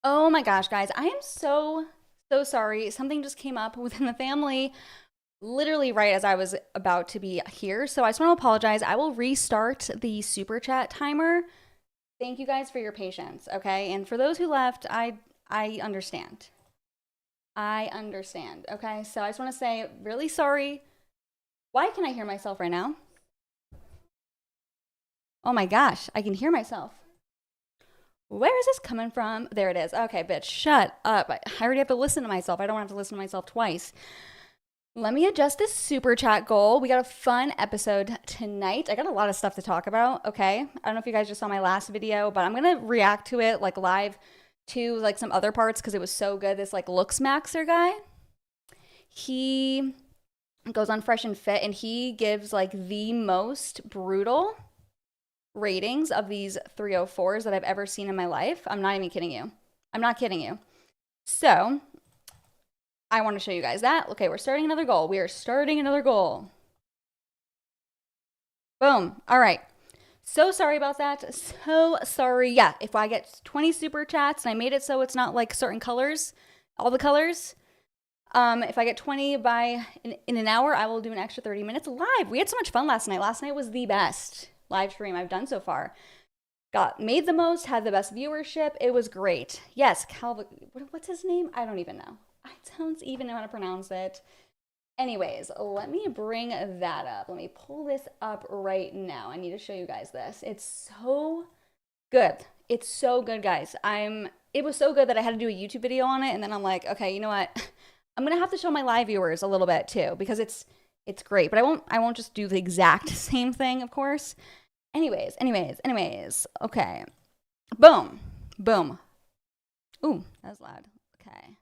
Oh my gosh, guys, I am so sorry. Something just came up within the family literally right as I was about to be here. So I just want to apologize. I will restart the super chat timer. Thank you guys for your patience, okay? And for those who left, I understand. I understand, okay? So I just want to say really sorry. Why can I hear myself right now? Oh my gosh, I can hear myself. Where is this coming from? There it is. Okay, bitch, shut up. I already have to listen to myself. I don't have to listen to myself twice. Let me adjust this super chat goal. We got a fun episode tonight. I got a lot of stuff to talk about, okay? I don't know if you guys just saw my last video, but I'm going to react to it like live to like some other parts because it was so good. This like looks maxer guy, he goes on Fresh and Fit and he gives like the most brutal ratings of these 304s that I've ever seen in my life. I'm not even kidding you. I'm not kidding you. So I want to show you guys that. Okay, we're starting another goal. We are starting another goal. Boom. All right. So sorry about that. So sorry. Yeah, if I get 20 super chats and I made it so it's not like certain colors, all the colors. If I get 20 by in an hour, I will do an extra 30 minutes live. We had so much fun last night. Last night was the best live stream I've done so far. Got made the most, had the best viewership. It was great. Yes, what's his name? I don't even know. I don't even know how to pronounce it. Anyways, let me bring that up. Let me pull this up right now. I need to show you guys this. It's so good. It's so good, guys. It was so good that I had to do a YouTube video on it, and then I'm like, okay, you know what? I'm gonna have to show my live viewers a little bit too because it's great. But I won't just do the exact same thing, of course. Anyways. Okay. Boom. Boom. Ooh, that was loud. Okay.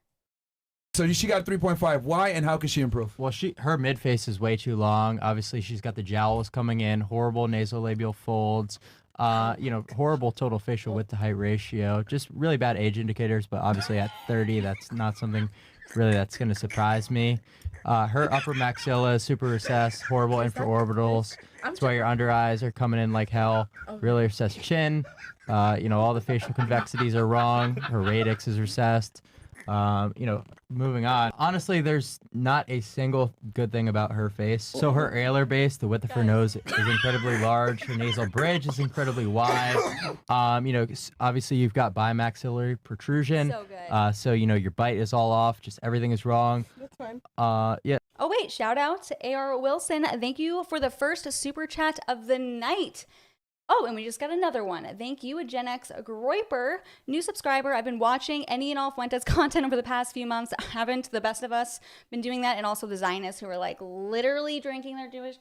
So she got 3.5. Why and how can she improve? Well, her mid face is way too long. Obviously, she's got the jowls coming in, horrible nasolabial folds, horrible total facial width to height ratio. Just really bad age indicators, but obviously at 30, that's not something really that's going to surprise me. Her upper maxilla is super recessed, horrible infraorbitals. That's why your under eyes are coming in like hell. Really recessed chin. All the facial convexities are wrong. Her radix is recessed. Moving on. Honestly, there's not a single good thing about her face. So her alar base, the width of her nose is incredibly large. Her nasal bridge is incredibly wide. Obviously you've got bimaxillary protrusion. So good. So your bite is all off. Just everything is wrong. That's fine. Yeah. Oh, wait, shout out to AR Wilson. Thank you for the first super chat of the night. Oh, and we just got another one. Thank you, Gen X Groiper, new subscriber. I've been watching any and all Fuentes content over the past few months. Haven't the best of us been doing that? And also the Zionists who are like literally drinking their Jewish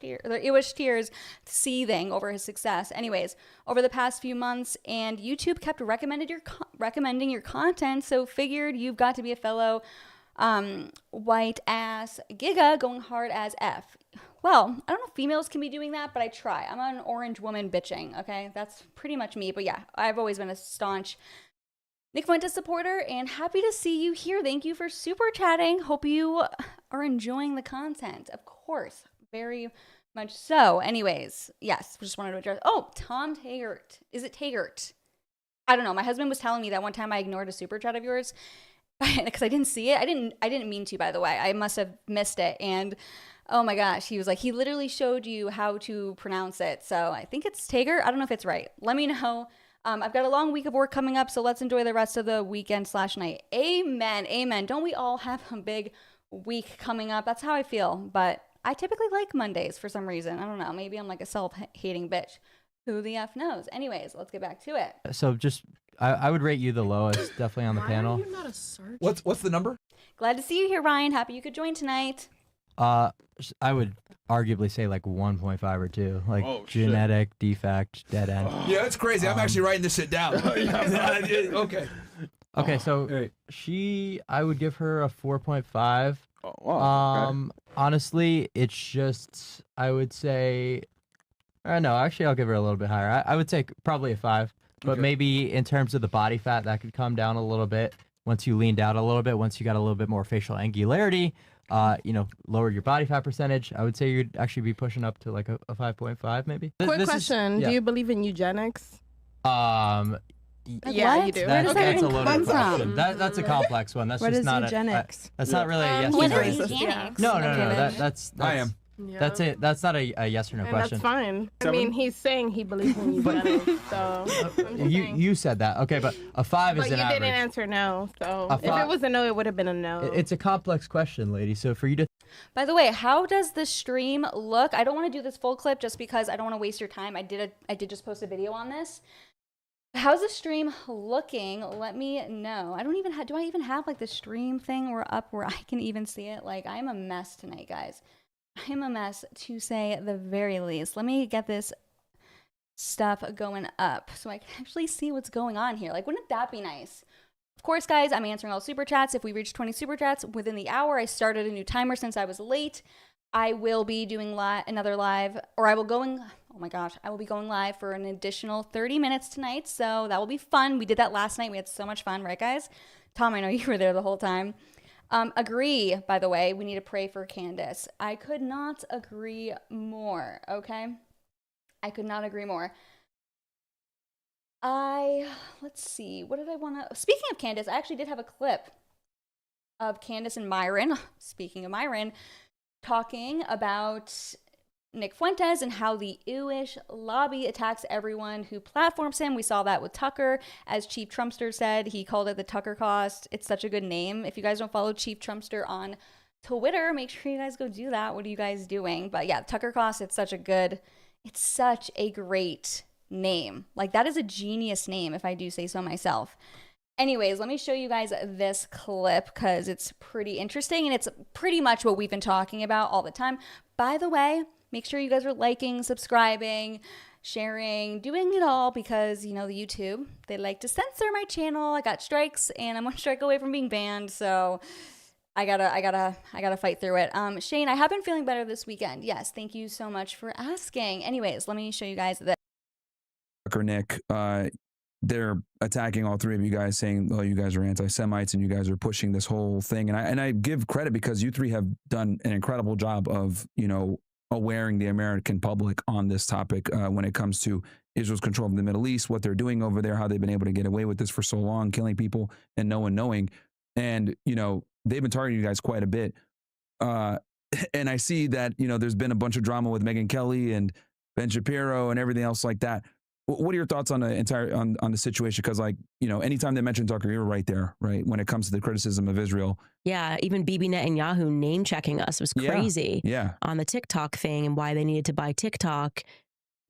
tears, seething over his success. Anyways, over the past few months, and YouTube kept recommending your content, so figured you've got to be a fellow white ass giga going hard as F. Well, I don't know if females can be doing that, but I try. I'm an orange woman bitching, okay? That's pretty much me. But yeah, I've always been a staunch Nick Fuentes supporter and happy to see you here. Thank you for super chatting. Hope you are enjoying the content. Of course, very much so. Anyways, yes, just wanted to address. Oh, Tom Taggart. Is it Taggart? I don't know. My husband was telling me that one time I ignored a super chat of yours because I didn't see it. I didn't mean to, by the way. I must have missed it. And oh my gosh, he was like, he literally showed you how to pronounce it. So I think it's Tager. I don't know if it's right. Let me know. I've got a long week of work coming up, so let's enjoy the rest of the weekend/night. Amen. Amen. Don't we all have a big week coming up? That's how I feel. But I typically like Mondays for some reason. I don't know. Maybe I'm like a self-hating bitch. Who the F knows? Anyways, let's get back to it. So I would rate you the lowest, definitely on the panel. Why are you not a surgeon? What's the number? Glad to see you here, Ryan. Happy you could join tonight. I would arguably say like 1.5 or 2, like genetic defect, dead end. Yeah, that's crazy. I'm actually writing this shit down. Okay. Okay, so I would give her a 4.5. Oh, wow. Okay. Honestly, it's just, I would say, no, actually, I'll give her a little bit higher. I would say probably a 5, but maybe in terms of the body fat, that could come down a little bit once you leaned out a little bit, once you got a little bit more facial angularity. Lower your body fat percentage. I would say you'd actually be pushing up to like a 5.5 maybe. Quick question. Do you believe in eugenics? Yeah, what? you do. Where does that That's a even loaded come question. from? That's a complex one. That's What just is not eugenics? that's not really a yes What or is no. eugenics? No, Okay, then. that's I am. Yeah. That's it. That's not a yes or no And question. that's fine. I mean, he's saying he believes in eugenics, so I'm just saying. You said that. Okay, but a 5 But is you an didn't average. answer no, so A if fi- it was a no, it would have been a no. It's a complex question, lady. So for you to By the way, how does the stream look? I don't want to do this full clip just because I don't want to waste your time. I did just post a video on this. How's the stream looking? Let me know. I don't even have, do I even have like the stream thing up where I can even see it? Like, I'm a mess tonight, guys. I'm a mess to say the very least. Let me get this stuff going up so I can actually see what's going on here. Like, wouldn't that be nice? Of course, guys, I'm answering all super chats. If we reach 20 super chats within the hour, I started a new timer since I was late. I will be doing another live, or I will I will be going live for an additional 30 minutes tonight. So that will be fun. We did that last night. We had so much fun, right, guys? Tom, I know you were there the whole time. Agree, by the way, we need to pray for Candace. I could not agree more, okay? I could not agree more. Let's see, what did I want to, speaking of Candace, I actually did have a clip of Candace and Myron, speaking of Myron, talking about Nick Fuentes and how the ewish lobby attacks everyone who platforms him. We saw that with Tucker. As Chief Trumpster said, he called it the Tucker cost. It's such a good name. If you guys don't follow Chief Trumpster on Twitter, make sure you guys go do that. What are you guys doing? But yeah, Tucker cost, it's such a great name. Like, that is a genius name, if I do say so myself. Anyways, let me show you guys this clip because it's pretty interesting and it's pretty much what we've been talking about all the time. By the way, make sure you guys are liking, subscribing, sharing, doing it all because, you know, the YouTube, they like to censor my channel. I got strikes and I'm one strike away from being banned, so I gotta fight through it. Shane, I have been feeling better this weekend. Yes, thank you so much for asking. Anyways, let me show you guys this. Nick, they're attacking all three of you guys, saying, "Oh, you guys are anti-Semites and you guys are pushing this whole thing." And I give credit because you three have done an incredible job of, you know, awareing the American public on this topic when it comes to Israel's control of the Middle East, what they're doing over there, how they've been able to get away with this for so long, killing people and no one knowing. And you know, they've been targeting you guys quite a bit. And I see that, you know, there's been a bunch of drama with Megyn Kelly and Ben Shapiro and everything else like that. What are your thoughts on the on the situation? Because, like, you know, anytime they mention Tucker, you're right there, right? When it comes to the criticism of Israel. Yeah, even Bibi Netanyahu name checking us was crazy. Yeah. On the TikTok thing and why they needed to buy TikTok,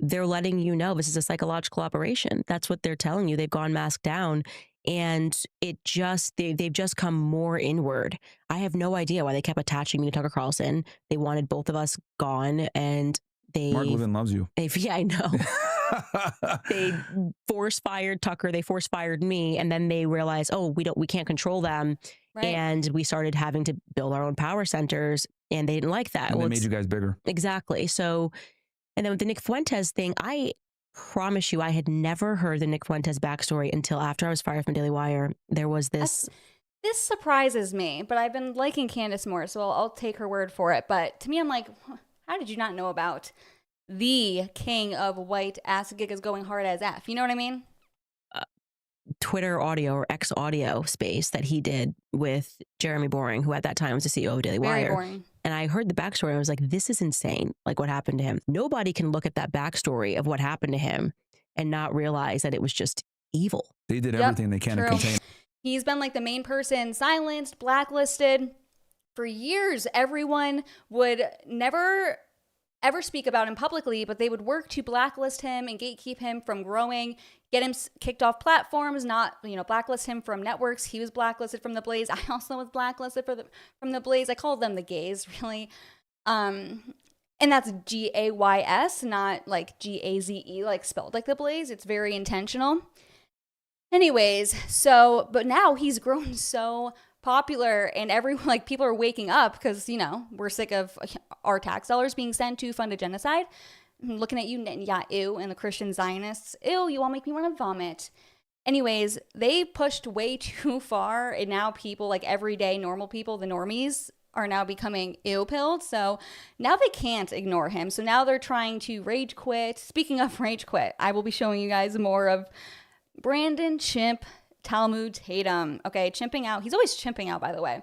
they're letting you know this is a psychological operation. That's what they're telling you. They've gone masked down, and they've just come more inward. I have no idea why they kept attaching me to Tucker Carlson. They wanted both of us gone, and Mark Levin loves you. Yeah, I know. They force fired Tucker. They force fired me, and then they realized, oh, we can't control them, Right. and we started having to build our own power centers, and they didn't like that. And they made you guys bigger. Exactly. So, and then with the Nick Fuentes thing, I promise you, I had never heard the Nick Fuentes backstory until after I was fired from Daily Wire. There was this. This surprises me, but I've been liking Candace more, so I'll take her word for it. But to me, I'm like, how did you not know about the king of white ass gigas going hard as F? You know what I mean? Twitter audio or X audio space that he did with Jeremy Boring, who at that time was the CEO of Daily Very Wire. boring. And I heard the backstory and I was like, this is insane. Like, what happened to him? Nobody can look at that backstory of what happened to him and not realize that it was just evil. They did Yep, everything they can to true. contain. He's been like the main person, silenced, blacklisted. For years, everyone would never ever speak about him publicly, but they would work to blacklist him and gatekeep him from growing, get him kicked off platforms, not, you know, blacklist him from networks. He was blacklisted from the Blaze. I also was blacklisted from the Blaze. I called them the gays, really. And that's Gays, not like Gaze, like spelled like the Blaze. It's very intentional. Anyways, but now he's grown so popular and everyone, like, people are waking up because, you know, we're sick of our tax dollars being sent to fund a genocide. I'm looking at you, Netanyahu, and the Christian Zionists. Ew, you all make me want to vomit. Anyways, they pushed way too far, and now people, like everyday normal people, the normies, are now becoming ill-pilled. So now they can't ignore him. So now they're trying to rage quit. Speaking of rage quit, I will be showing you guys more of Brandon Chimp Talmud Tatum. Okay, chimping out. He's always chimping out, by the way.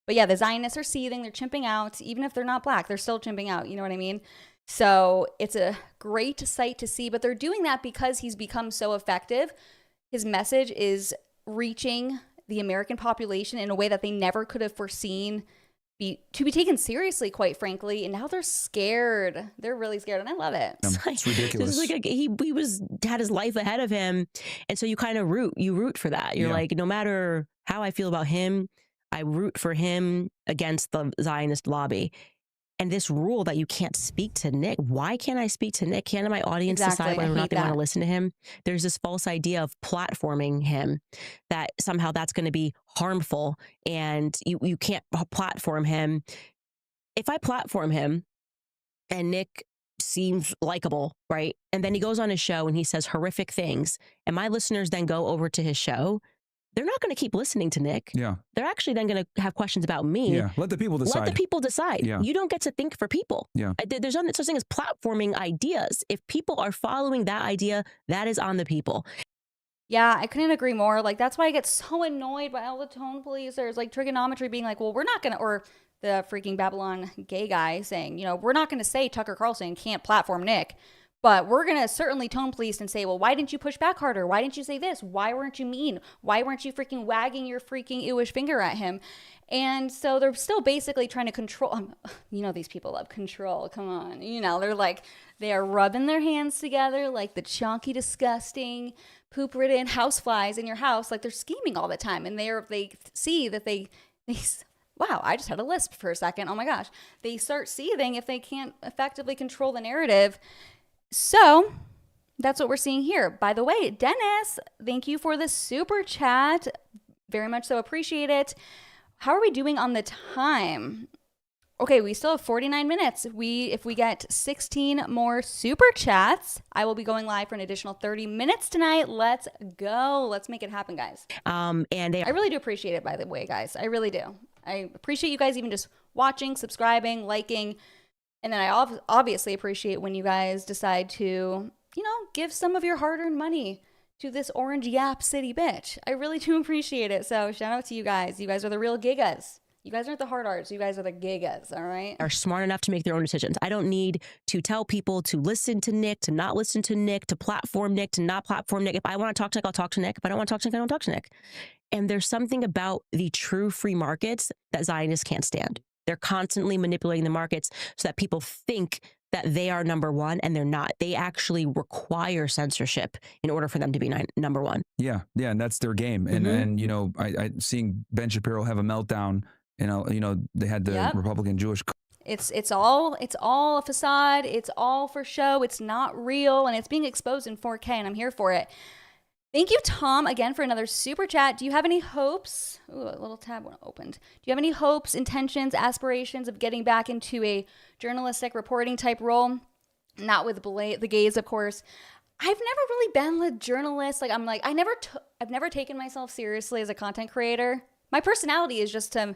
But yeah, the Zionists are seething. They're chimping out. Even if they're not black, they're still chimping out. You know what I mean? So it's a great sight to see. But they're doing that because he's become so effective. His message is reaching the American population in a way that they never could have foreseen to be taken seriously, quite frankly. And now they're scared. They're really scared, and I love it. It's ridiculous. This is like he had his life ahead of him, and so you kind of root for that. You're like, no matter how I feel about him, I root for him against the Zionist lobby. And this rule that you can't speak to Nick, why can't I speak to Nick? Can't my audience decide whether or not they want to listen to him? There's this false idea of platforming him, that somehow that's going to be harmful and you can't platform him. If I platform him and Nick seems likable, right? And then he goes on his show and he says horrific things, and my listeners then go over to his show, they're not going to keep listening to Nick. Yeah. They're actually then going to have questions about me. Yeah. Let the people decide. Let the people decide. Yeah. You don't get to think for people. Yeah. There's no such thing as platforming ideas. If people are following that idea, that is on the people. Yeah, I couldn't agree more. Like, that's why I get so annoyed by all the tone policers, like trigonometry being like, well, we're not going to, or the freaking Babylon gay guy saying, you know, we're not going to say Tucker Carlson can't platform Nick. But we're going to certainly tone police and say, well, why didn't you push back harder? Why didn't you say this? Why weren't you mean? Why weren't you freaking wagging your freaking ewish finger at him? And so they're still basically trying to control. You know, these people love control. Come on. You know, they're like, they are rubbing their hands together like the chunky, disgusting, poop-ridden houseflies in your house. Like, they're scheming all the time. And they see that they wow, I just had a lisp for a second. Oh my gosh. They start seething if they can't effectively control the narrative. So that's what we're seeing here. By the way, Dennis, thank you for the super chat. Very much so appreciate it. How are we doing on the time? Okay, we still have 49 minutes. If we get 16 more super chats, I will be going live for an additional 30 minutes tonight. Let's go. Let's make it happen, guys. I really do appreciate it, by the way, guys. I really do. I appreciate you guys even just watching, subscribing, liking. And then I obviously appreciate when you guys decide to, you know, give some of your hard-earned money to this Orange Yap City bitch. I really do appreciate it. So shout out to you guys. You guys are the real gigas. You guys aren't the hard arts. You guys are the gigas, all right? Are smart enough to make their own decisions. I don't need to tell people to listen to Nick, to not listen to Nick, to platform Nick, to not platform Nick. If I want to talk to Nick, I'll talk to Nick. If I don't want to talk to Nick, I don't talk to Nick. And there's something about the true free markets that Zionists can't stand. They're constantly manipulating the markets so that people think that they are number one, and they're not. They actually require censorship in order for them to be number one. Yeah, and that's their game. And you know, I seeing Ben Shapiro have a meltdown. You know, they had the Republican Jewish. It's all a facade. It's all for show. It's not real, and it's being exposed in 4K, and I'm here for it. Thank you, Tom, again for another super chat. Do you have any hopes? Ooh, a little tab opened. Do you have any hopes, intentions, aspirations of getting back into a journalistic reporting type role? Not with the gays, of course. I've never really been a journalist. Like, I've never taken myself seriously as a content creator. My personality is just to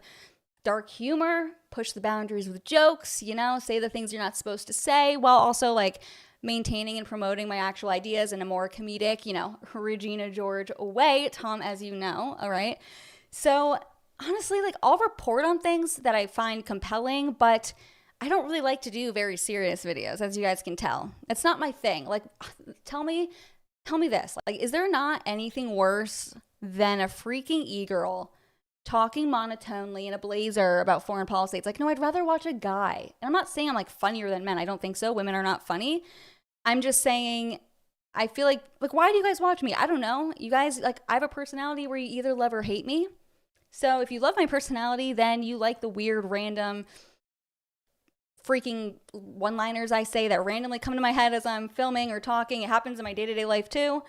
dark humor, push the boundaries with jokes, you know, say the things you're not supposed to say, while also like maintaining and promoting my actual ideas in a more comedic, you know, Regina George way, Tom, as you know, all right? So honestly, like, I'll report on things that I find compelling, but I don't really like to do very serious videos, as you guys can tell. It's not my thing. Like, tell me this. Like, is there not anything worse than a freaking e-girl talking monotonely in a blazer about foreign policy? It's like, no, I'd rather watch a guy. And I'm not saying I'm like funnier than men. I don't think so. Women are not funny. I'm just saying, I feel like, why do you guys watch me? I don't know. You guys, like, I have a personality where you either love or hate me. So if you love my personality, then you like the weird, random, freaking one-liners I say that randomly come to my head as I'm filming or talking. It happens in my day-to-day life too.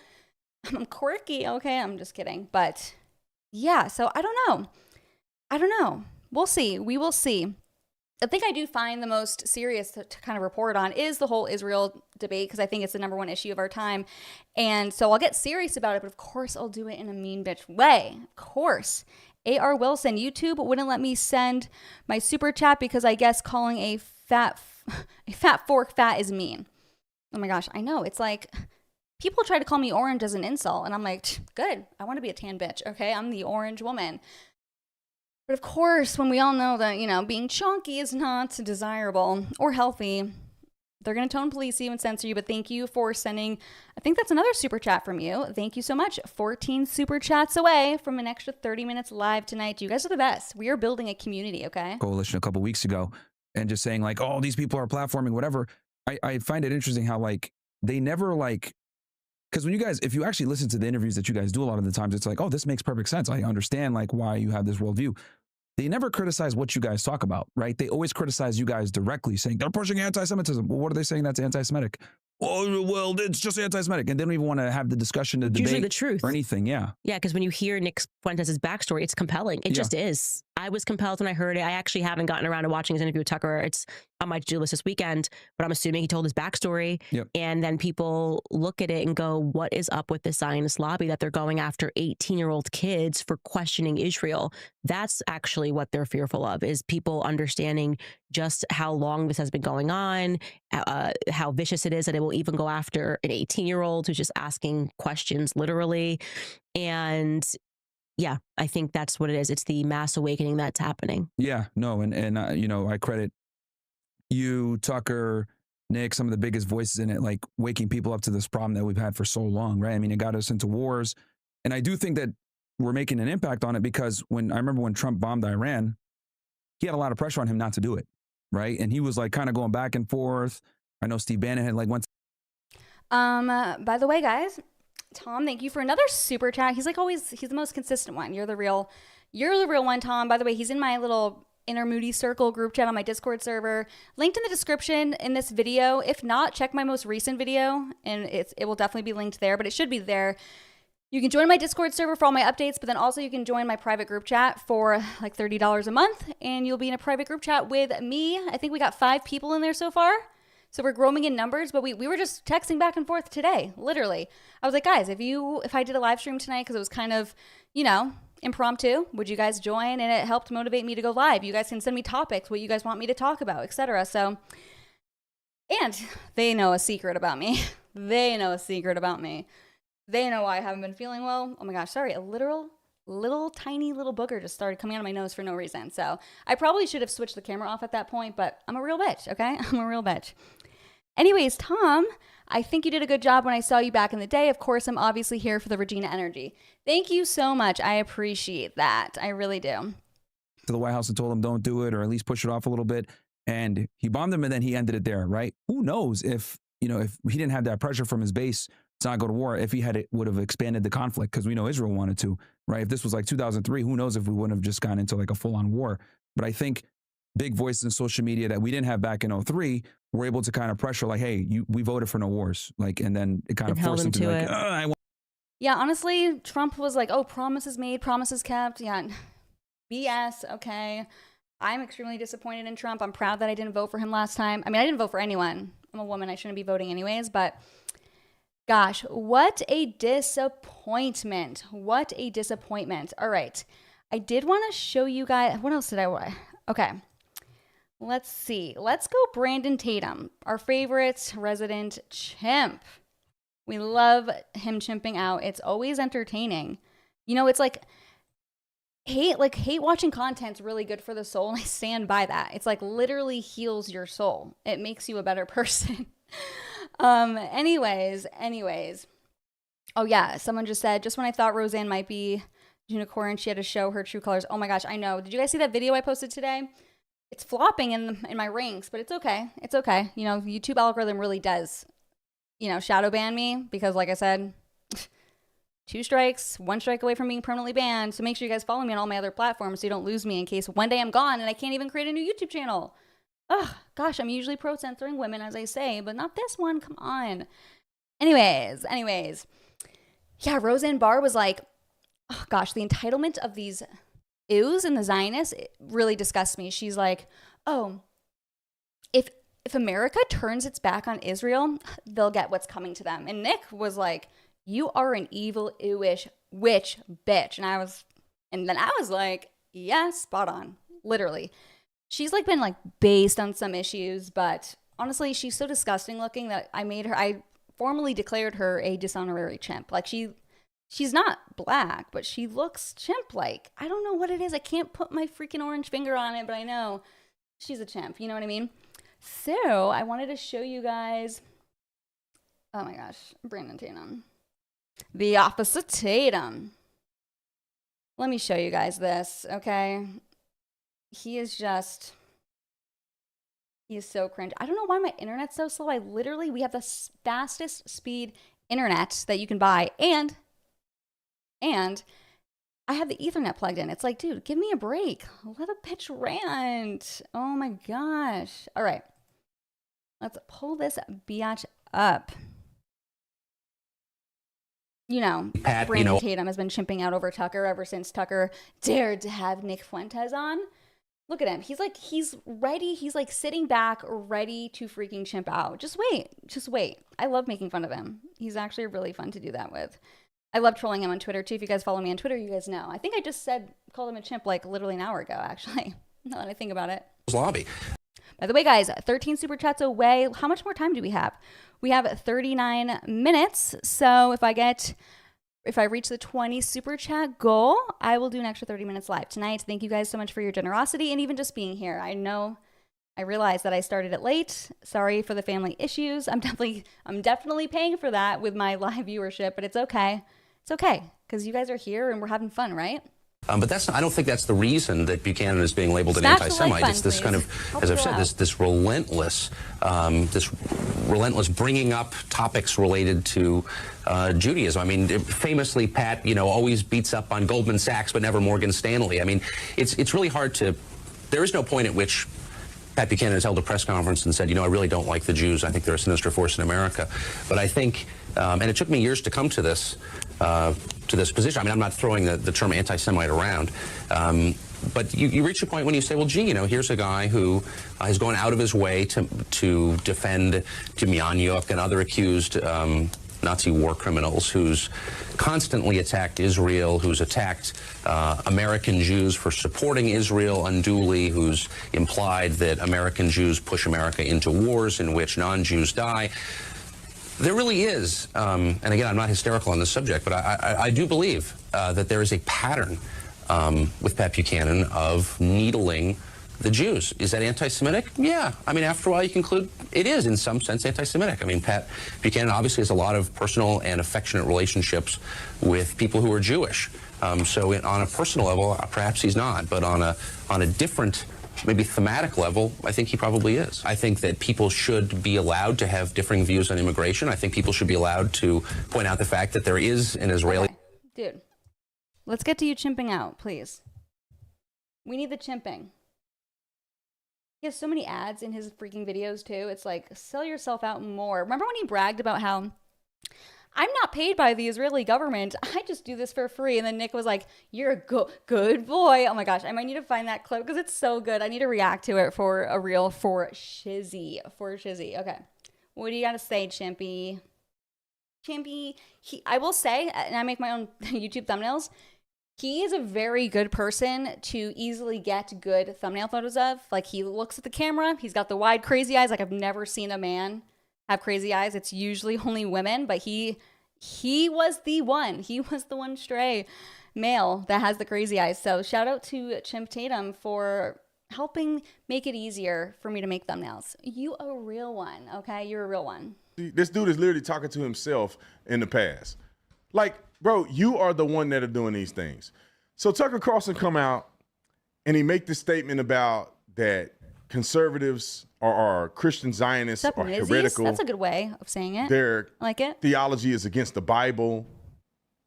I'm quirky, okay? I'm just kidding. But yeah, so I don't know. We'll see. We will see. The thing I do find the most serious to kind of report on is the whole Israel debate, because I think it's the number one issue of our time. And so I'll get serious about it, but of course I'll do it in a mean bitch way. Of course. A.R. Wilson, YouTube wouldn't let me send my super chat because I guess calling a fat fork fat is mean. Oh my gosh, I know. It's like, people try to call me orange as an insult, and I'm like, good, I want to be a tan bitch, okay? I'm the orange woman. But of course, when we all know that, you know, being chunky is not desirable or healthy, they're going to tone police you and censor you. But thank you for sending, I think that's another super chat from you. Thank you so much. 14 super chats away from an extra 30 minutes live tonight. You guys are the best. We are building a community, okay? Coalition a couple weeks ago and just saying like, oh, these people are platforming, whatever. I find it interesting how like they never like, because when you guys, if you actually listen to the interviews that you guys do a lot of the times, it's like, oh, this makes perfect sense. I understand like why you have this worldview. They never criticize what you guys talk about, right? They always criticize you guys directly, saying they're pushing anti-Semitism. Well, what are they saying that's anti-Semitic? Oh, well, it's just anti-Semitic. And they don't even want to have the discussion, the debate, usually the truth or anything. Yeah. Yeah, because when you hear Nick Fuentes' backstory, it's compelling. It just is. I was compelled when I heard it. I actually haven't gotten around to watching his interview with Tucker. It's on my to-do list this weekend, but I'm assuming he told his backstory. Yep. And then people look at it and go, what is up with the Zionist lobby that they're going after 18-year-old kids for questioning Israel? That's actually what they're fearful of, is people understanding just how long this has been going on, how vicious it is that it will even go after an 18-year-old who's just asking questions literally. And yeah, I think that's what it is. It's the mass awakening that's happening. Yeah, no. And you know, I credit you, Tucker, Nick, some of the biggest voices in it, like waking people up to this problem that we've had for so long, right? I mean, it got us into wars. And I do think that we're making an impact on it, because I remember when Trump bombed Iran, he had a lot of pressure on him not to do it, right? And he was like kind of going back and forth. I know Steve Bannon had like went. By the way, guys, Tom, thank you for another super chat. He's like always, he's the most consistent one. You're the real one, Tom. By the way, he's in my little Inner Moody Circle group chat on my Discord server. Linked in the description in this video. If not, check my most recent video, and it will definitely be linked there, but it should be there. You can join my Discord server for all my updates, but then also you can join my private group chat for like $30 a month, and you'll be in a private group chat with me. I think we got 5 people in there so far. So we're growing in numbers, but we were just texting back and forth today, literally. I was like, guys, if I did a live stream tonight, because it was kind of, you know, impromptu, would you guys join? And it helped motivate me to go live. You guys can send me topics, what you guys want me to talk about, etc. So, and they know a secret about me. They know a secret about me. They know why I haven't been feeling well. Oh my gosh, sorry, a little tiny little booger just started coming out of my nose for no reason. So I probably should have switched the camera off at that point, but I'm a real bitch, okay? I'm a real bitch. Anyways, Tom, I think you did a good job when I saw you back in the day. Of course, I'm obviously here for the Regina energy. Thank you so much. I appreciate that. I really do. To the White House and told him don't do it, or at least push it off a little bit. And he bombed him, and then he ended it there, right? Who knows if he didn't have that pressure from his base to not go to war, if he would have expanded the conflict, because we know Israel wanted to, right? If this was like 2003, who knows if we wouldn't have just gone into like a full-on war. But I think big voices in social media that we didn't have back in 2003 were able to kind of pressure, like, hey, we voted for no wars. Like, and then it kind of forced him to be like, yeah, honestly, Trump was like, oh, promises made, promises kept. Yeah, BS, okay. I'm extremely disappointed in Trump. I'm proud that I didn't vote for him last time. I mean, I didn't vote for anyone. I'm a woman. I shouldn't be voting anyways, but gosh, what a disappointment. What a disappointment. All right. I did want to show you guys, what else did I want? Okay. Let's see. Let's go Brandon Tatum, our favorite resident chimp. We love him chimping out. It's always entertaining. You know, it's like hate watching content's really good for the soul, and I stand by that. It's like literally heals your soul. It makes you a better person. Anyways. Oh yeah, someone just said, just when I thought Roseanne might be unicorn, she had to show her true colors. Oh my gosh, I know. Did you guys see that video I posted today? It's flopping in my ranks, but it's okay. It's okay. You know, YouTube algorithm really does, you know, shadow ban me, because like I said, 2 strikes, 1 strike away from being permanently banned. So make sure you guys follow me on all my other platforms so you don't lose me in case one day I'm gone and I can't even create a new YouTube channel. Oh gosh, I'm usually pro censoring women, as I say, but not this one. Come on. Anyways. Yeah, Roseanne Barr was like, oh gosh, the entitlement of these ews and the Zionists, it really disgusts me. She's like, oh, if America turns its back on Israel, they'll get what's coming to them. And Nick was like, you are an evil, ewish witch bitch. And then I was like, yeah, spot on. Literally. She's like been like based on some issues, but honestly, she's so disgusting looking that I formally declared her a dishonorary chimp. Like she's not black, but she looks chimp-like. I don't know what it is. I can't put my freaking orange finger on it, but I know she's a chimp. You know what I mean? So I wanted to show you guys. Oh my gosh, Brandon Tatum. The opposite Tatum. Let me show you guys this, okay? He is so cringe. I don't know why my internet's so slow. We have the fastest speed internet that you can buy. And I have the Ethernet plugged in. It's like, dude, give me a break. Let a bitch rant. Oh my gosh. All right. Let's pull this biatch up. You know, Pat, Brandon Tatum has been chimping out over Tucker ever since Tucker dared to have Nick Fuentes on. Look at him. He's ready. He's like sitting back, ready to freaking chimp out. Just wait. I love making fun of him. He's actually really fun to do that with. I love trolling him on Twitter too. If you guys follow me on Twitter, you guys know. I think I just called him a chimp like literally an hour ago, actually. Now that I think about it. Lobby. By the way, guys, 13 super chats away. How much more time do we have? We have 39 minutes. So if I reach the 20 super chat goal, I will do an extra 30 minutes live tonight. Thank you guys so much for your generosity and even just being here. I realize that I started it late. Sorry for the family issues. I'm definitely paying for that with my live viewership, but it's okay. It's okay because you guys are here and we're having fun, right? But I don't think that's the reason that Buchanan is being labeled an Smash the anti-Semite. like It's this button, kind of, please. as I've said, this relentless bringing up topics related to Judaism. I mean, famously, Pat, always beats up on Goldman Sachs, but never Morgan Stanley. I mean, it's really hard to. There is no point at which Pat Buchanan has held a press conference and said, I really don't like the Jews. I think they're a sinister force in America. But I think, and it took me years to come to this position. I mean, I'm not throwing the term anti-Semite around. But you reach a point when you say, well, gee, here's a guy who has gone out of his way to defend Demjanjuk and other accused Nazi war criminals, who's constantly attacked Israel, who's attacked American Jews for supporting Israel unduly, who's implied that American Jews push America into wars in which non-Jews die. There really is, and again, I'm not hysterical on this subject, but I do believe that there is a pattern with Pat Buchanan of needling the Jews. Is that anti-Semitic? Yeah. I mean, after a while, you conclude it is, in some sense, anti-Semitic. I mean, Pat Buchanan obviously has a lot of personal and affectionate relationships with people who are Jewish. So on a personal level, perhaps he's not, but on a different, maybe thematic level, I think he probably is. I think that people should be allowed to have differing views on immigration. I think people should be allowed to point out the fact that there is an Israeli... Okay. Dude, let's get to you chimping out, please. We need the chimping. He has so many ads in his freaking videos, too. It's like, sell yourself out more. Remember when he bragged about how, I'm not paid by the Israeli government. I just do this for free. And then Nick was like, you're a good boy. Oh my gosh, I might need to find that clip because it's so good. I need to react to it for a reel for Shizzy. Okay. What do you got to say, Chimpy? I will say, and I make my own YouTube thumbnails, he is a very good person to easily get good thumbnail photos of. Like, he looks at the camera. He's got the wide, crazy eyes. Like, I've never seen a man have crazy eyes. It's usually only women, but he was the one. He was the one stray male that has the crazy eyes. So shout out to Chimp Tatum for helping make it easier for me to make thumbnails. You a real one, okay? You're a real one. This dude is literally talking to himself in the past. Like, bro, you are the one that are doing these things. So Tucker Carlson come out and he make this statement about that conservatives or Christian Zionists are heretical. That's a good way of saying it. Their I like it. theology is against the Bible.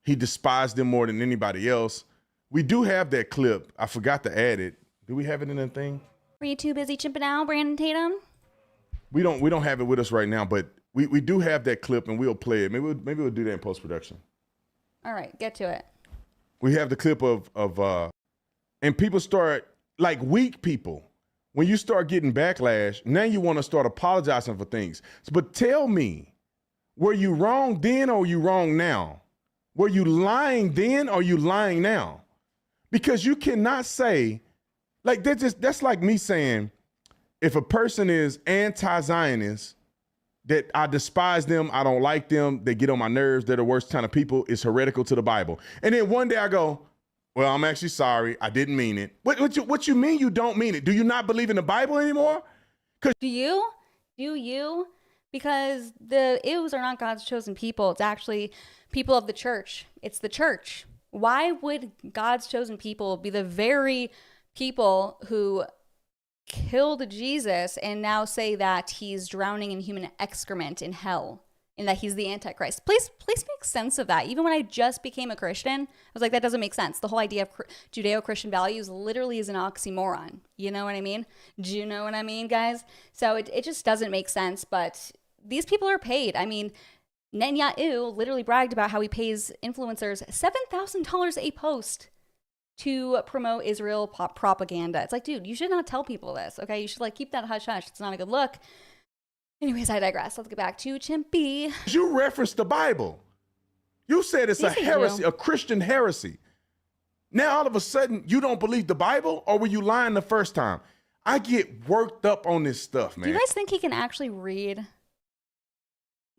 He despised them more than anybody else. We do have that clip. I forgot to add it. Do we have it in the thing? Were you too busy chimping out, Brandon Tatum? We don't have it with us right now, but we do have that clip and we'll play it. Maybe we'll do that in post-production. All right, get to it. We have the clip of and people start, like, weak people. When you start getting backlash, now you want to start apologizing for things. But tell me, were you wrong then or are you wrong now? Were you lying then or are you lying now? Because you cannot say, like, that's like me saying, if a person is anti-Zionist, that I despise them, I don't like them, they get on my nerves, they're the worst kind of people, it's heretical to the Bible. And then one day I go, well, I'm actually sorry, I didn't mean it. What you mean you don't mean it? Do you not believe in the Bible anymore? Do you? Do you? Because the ews are not God's chosen people. It's actually people of the church. It's the church. Why would God's chosen people be the very people who killed Jesus and now say that he's drowning in human excrement in hell and that he's the Antichrist? Please make sense of that. Even when I just became a Christian, I was like, that doesn't make sense. The whole idea of Judeo-Christian values literally is an oxymoron. You know what I mean? Do you know what I mean, guys? So it just doesn't make sense, but these people are paid. I mean, Netanyahu literally bragged about how he pays influencers $7,000 a post to promote Israel propaganda. It's like, dude, you should not tell people this, okay? You should like keep that hush hush. It's not a good look. Anyways, I digress. Let's get back to Chimpy. You referenced the Bible. You said it's a heresy, a Christian heresy. Now all of a sudden you don't believe the Bible, or were you lying the first time? I get worked up on this stuff, man. Do you guys think he can actually read?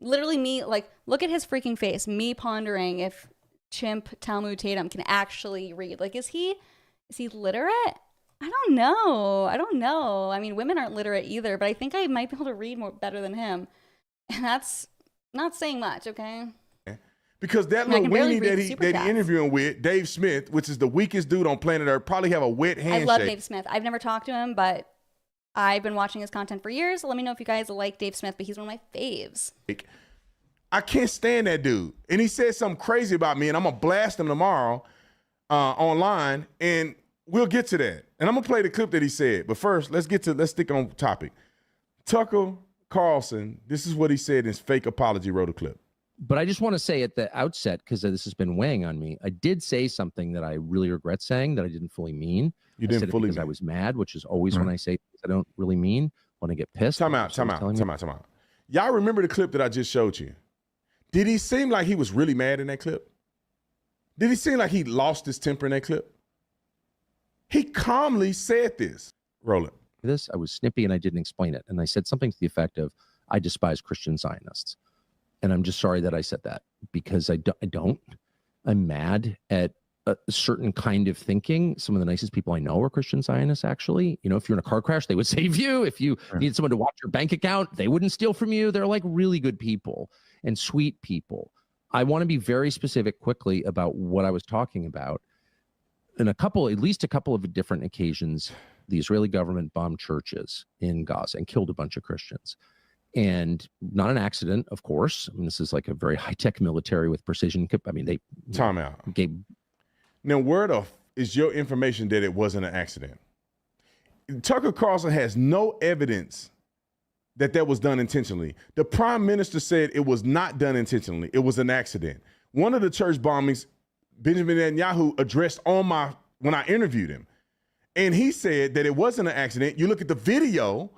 Literally me, like, look at his freaking face. Me pondering if Chimp Talmud Tatum can actually read. Like, is he literate? I don't know. I mean, women aren't literate either, but I think I might be able to read better than him. And that's not saying much, okay? Because that little weenie that he interviewing with, Dave Smith, which is the weakest dude on planet Earth, probably have a wet handshake. I love Dave Smith. I've never talked to him, but I've been watching his content for years. Let me know if you guys like Dave Smith, but he's one of my faves. I can't stand that dude. And he said something crazy about me, and I'm going to blast him tomorrow online, and we'll get to that. And I'm going to play the clip that he said. But first, let's stick on topic. Tucker Carlson, this is what he said in his fake apology, wrote a clip. But I just want to say at the outset, because this has been weighing on me, I did say something that I really regret saying that I didn't fully mean. You didn't fully mean. Because I was mad, which is always when I say things I don't really mean, when I get pissed. Time out. Y'all remember the clip that I just showed you? Did he seem like he was really mad in that clip? Did he seem like he lost his temper in that clip? He calmly said this. Roll it. I was snippy and I didn't explain it. And I said something to the effect of, I despise Christian Zionists. And I'm just sorry that I said that, because I don't. I'm mad at a certain kind of thinking. Some of the nicest people I know are Christian Zionists, actually. You know, if you're in a car crash, they would save you. If you need someone to watch your bank account, they wouldn't steal from you. They're like really good people and sweet people. I want to be very specific quickly about what I was talking about. In at least a couple of different occasions, the Israeli government bombed churches in Gaza and killed a bunch of Christians. And not an accident, of course. I mean, this is like a very high-tech military with precision. I mean, they time out. Now, where is your information that it wasn't an accident? Tucker Carlson has no evidence that was done intentionally. The prime minister said it was not done intentionally. It was an accident. One of the church bombings, Benjamin Netanyahu addressed when I interviewed him. And he said that it wasn't an accident. You look at the video,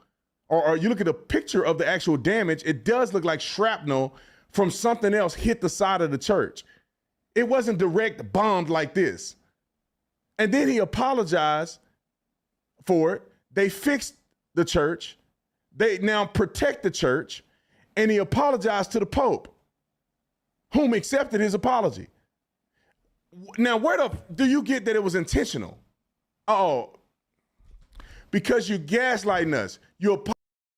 or you look at a picture of the actual damage, it does look like shrapnel from something else hit the side of the church. It wasn't direct bombed like this. And then he apologized for it. They fixed the church. They now protect the church. And he apologized to the Pope, whom accepted his apology. Now, where do you get that it was intentional? Oh, because you gaslighting us.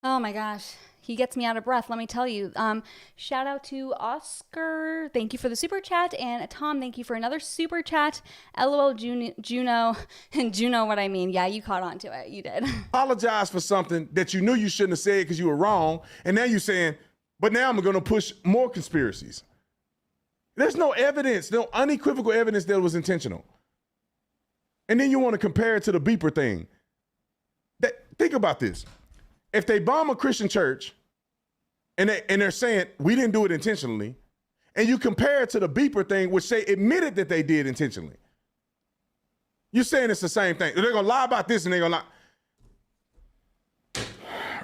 Oh my gosh, he gets me out of breath. Let me tell you. Shout out to Oscar. Thank you for the super chat. And Tom, thank you for another super chat. LOL Juno. And Juno, what I mean. Yeah, you caught on to it. You did. Apologize for something that you knew you shouldn't have said because you were wrong. And now you're saying, but now I'm going to push more conspiracies. There's no evidence, no unequivocal evidence that it was intentional. And then you want to compare it to the beeper thing. Think about this. If they bomb a Christian church and they're saying we didn't do it intentionally, and you compare it to the beeper thing, which they admitted that they did intentionally, you're saying it's the same thing. They're going to lie about this and they're going to lie.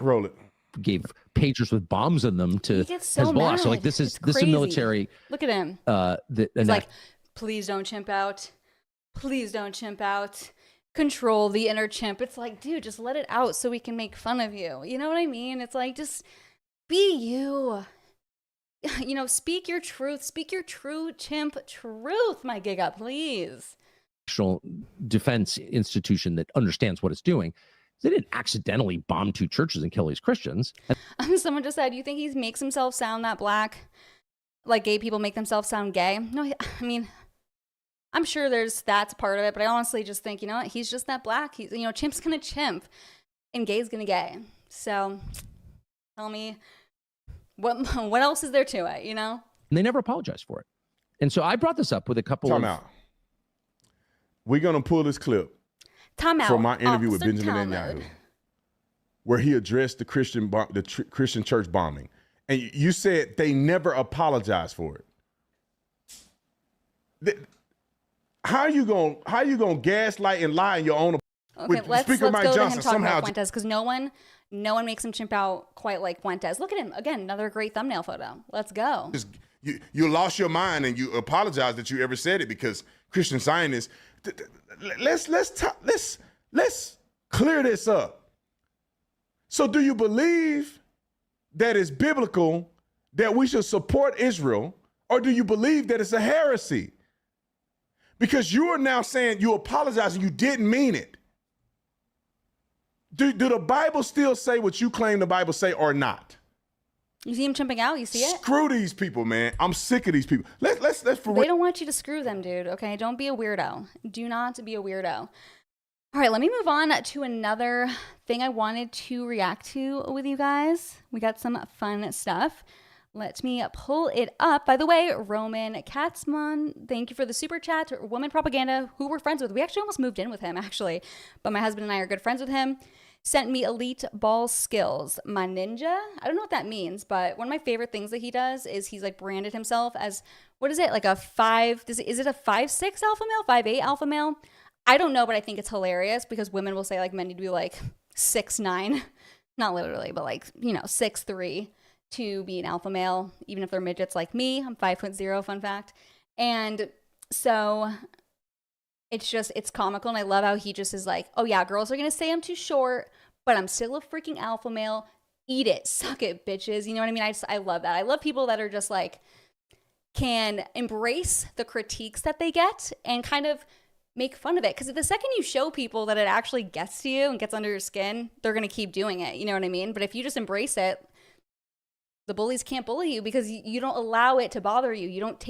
Roll it. Gave pagers with bombs in them to Hezbollah. Mad. So like this is a military. Look at him. He's like, please don't chimp out. Please don't chimp out. Control the inner chimp. It's like, dude, just let it out so we can make fun of you. You know what I mean? It's like, just Be you. You know, speak your truth. Speak your true chimp truth, my giga, please. National defense institution that understands what it's doing. They didn't accidentally bomb 2 churches and kill these Christians. Someone just said, you think he makes himself sound that black? Like gay people make themselves sound gay? No, I mean, I'm sure that's part of it, but I honestly just think, you know what? He's just that black. He's, you know, chimp's gonna chimp and gay's gonna gay. So tell me, what else is there to it, you know? And they never apologized for it. And so I brought this up with a couple Time out. We're going to pull this clip Time out. from my interview with Officer Benjamin Netanyahu, where he addressed the Christian church bombing. And you said they never apologized for it. How are you gonna gaslight and lie in your own? Okay, let's go Mike to Johnson him talking somehow about Fuentes, because no one makes him chimp out quite like Fuentes. Look at him again, another great thumbnail photo. Let's go. You lost your mind and you apologize that you ever said it because Christian Zionists. Let's clear this up. So, do you believe that it's biblical that we should support Israel, or do you believe that it's a heresy? Because you are now saying you apologize and you didn't mean it. Do the Bible still say what you claim the Bible say or not? You see him chimping out? You see it? Screw these people, man. I'm sick of these people. Let's for They don't want you to screw them, dude. Okay, don't be a weirdo. Do not be a weirdo. All right, let me move on to another thing I wanted to react to with you guys. We got some fun stuff. Let me pull it up. By the way, Roman Katzman, thank you for the super chat. Woman Propaganda, who we're friends with. We actually almost moved in with him, actually. But my husband and I are good friends with him. Sent me elite ball skills. My ninja? I don't know what that means, but one of my favorite things that he does is he's like branded himself as, what is it? Like a 5, is it a 5'6" alpha male? 5'8" alpha male? I don't know, but I think it's hilarious because women will say like men need to be like 6'9", not literally, but like, you know, 6'3" to be an alpha male, even if they're midgets like me. I'm 5'0", fun fact. And so it's comical. And I love how he just is like, oh yeah, girls are going to say I'm too short, but I'm still a freaking alpha male. Eat it. Suck it, bitches. You know what I mean? I love that. I love people that are just like, can embrace the critiques that they get and kind of make fun of it. Because the second you show people that it actually gets to you and gets under your skin, they're going to keep doing it. You know what I mean? But if you just embrace it, the bullies can't bully you because you don't allow it to bother you. You don't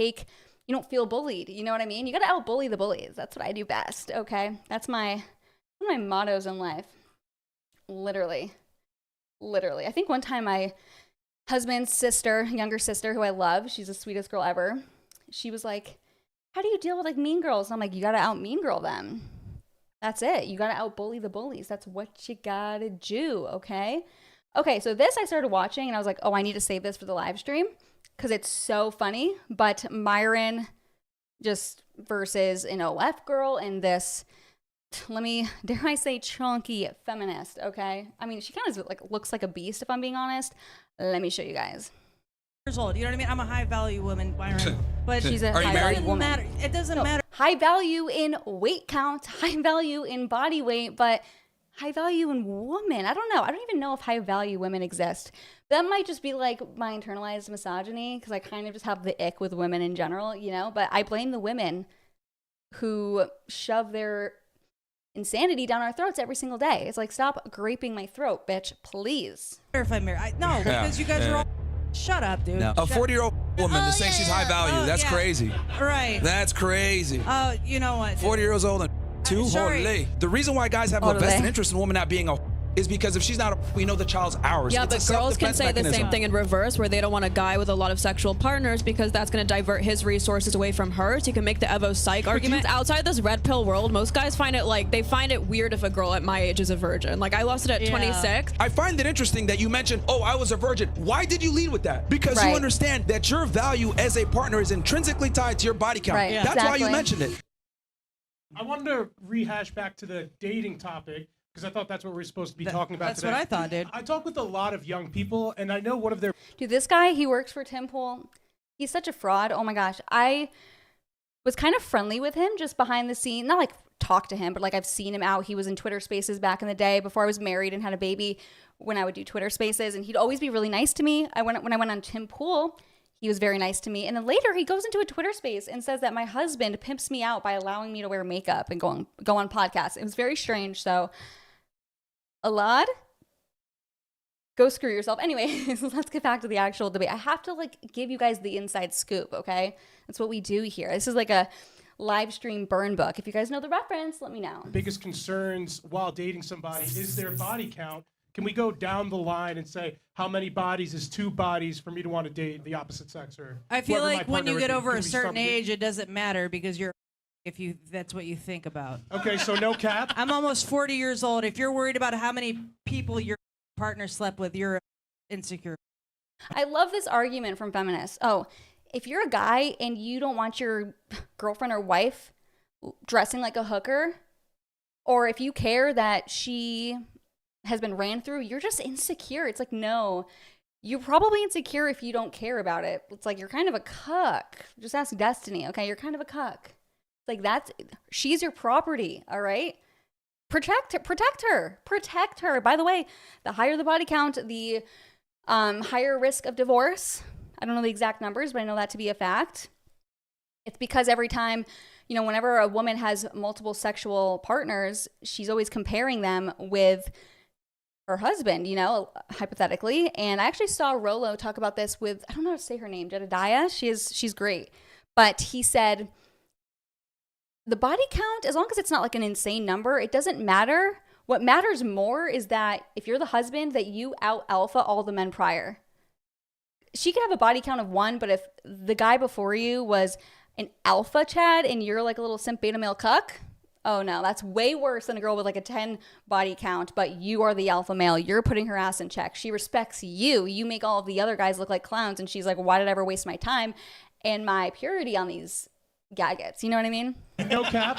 feel bullied. You know what I mean? You got to out-bully the bullies. That's what I do best, okay? That's one of my mottos in life. Literally. I think one time my husband's sister, younger sister, who I love, she's the sweetest girl ever, she was like, how do you deal with like mean girls? And I'm like, you got to out-mean girl them. That's it. You got to out-bully the bullies. That's what you got to do, okay? Okay, so this I started watching and I was like, oh, I need to save this for the live stream because it's so funny. But Myron just versus an OF girl and this, dare I say, chunky feminist, okay? I mean, she kind of like looks like a beast if I'm being honest. Let me show you guys. Years old, you know what I mean? I'm a high value woman, Byron. But she's a high value woman. It doesn't matter. High value in weight count, high value in body weight, but high value in woman. I don't know. I don't even know if high value women exist. That might just be like my internalized misogyny because I kind of just have the ick with women in general, you know? But I blame the women who shove their insanity down our throats every single day. It's like, stop graping my throat, bitch, please. If I'm married. No, because you guys are all... Shut up, dude. No. A 40-year-old woman to say she's high value. That's crazy. Right. That's crazy. Oh, you know what? 40 years old and two. Holy. The reason why guys have a vested interest in a woman not being a is because if she's not a, we know the child's ours. Yeah, it's but girls can say the same thing in reverse, where they don't want a guy with a lot of sexual partners because that's going to divert his resources away from her. So you can make the Evo psych argument. Outside this red pill world, most guys find it weird if a girl at my age is a virgin. Like I lost it at 26. I find it interesting that you mentioned, oh, I was a virgin. Why did you lead with that? Because you understand that your value as a partner is intrinsically tied to your body count. Right. That's why you mentioned it. I wanted to rehash back to the dating topic because I thought that's what we're supposed to be talking about today. That's what I thought, dude. I talk with a lot of young people, and I know one of their... Dude, this guy, he works for Tim Pool. He's such a fraud. Oh my gosh. I was kind of friendly with him just behind the scene. Not like talked to him, but like I've seen him out. He was in Twitter Spaces back in the day before I was married and had a baby. When I would do Twitter Spaces, and he'd always be really nice to me. When I went on Tim Pool, he was very nice to me. And then later he goes into a Twitter Space and says that my husband pimps me out by allowing me to wear makeup and go on podcasts. It was very strange. So, Alad, go screw yourself. Anyway, let's get back to the actual debate. I have to like give you guys the inside scoop, okay? That's what we do here. This is like a live stream burn book. If you guys know the reference, let me know. Biggest concerns while dating somebody is their body count. Can we go down the line and say how many bodies is 2 bodies for me to want to date the opposite sex? Or I feel whoever my like when partner you would get be? over Can a we start certain with- age, it doesn't matter because that's what you think about. Okay, so no cap. I'm almost 40 years old. If you're worried about how many people your partner slept with, you're insecure. I love this argument from feminists. Oh, if you're a guy and you don't want your girlfriend or wife dressing like a hooker, or if you care that she has been ran through, you're just insecure. It's like, no, you're probably insecure if you don't care about it. It's like, you're kind of a cuck. Just ask Destiny, okay? You're kind of a cuck. It's like, she's your property, all right? Protect her. By the way, the higher the body count, the higher risk of divorce. I don't know the exact numbers, but I know that to be a fact. It's because every time, whenever a woman has multiple sexual partners, she's always comparing them with her husband, hypothetically. And I actually saw Rolo talk about this with, I don't know how to say her name, Jedediah. She's great. But he said, the body count, as long as it's not like an insane number, it doesn't matter. What matters more is that if you're the husband, that you out alpha all the men prior. She could have a body count of 1, but if the guy before you was an alpha Chad and you're like a little simp beta male cuck, oh no, that's way worse than a girl with like a 10 body count, but you are the alpha male. You're putting her ass in check. She respects you. You make all of the other guys look like clowns, and she's like, why did I ever waste my time and my purity on these gadgets? You know what I mean? No cap.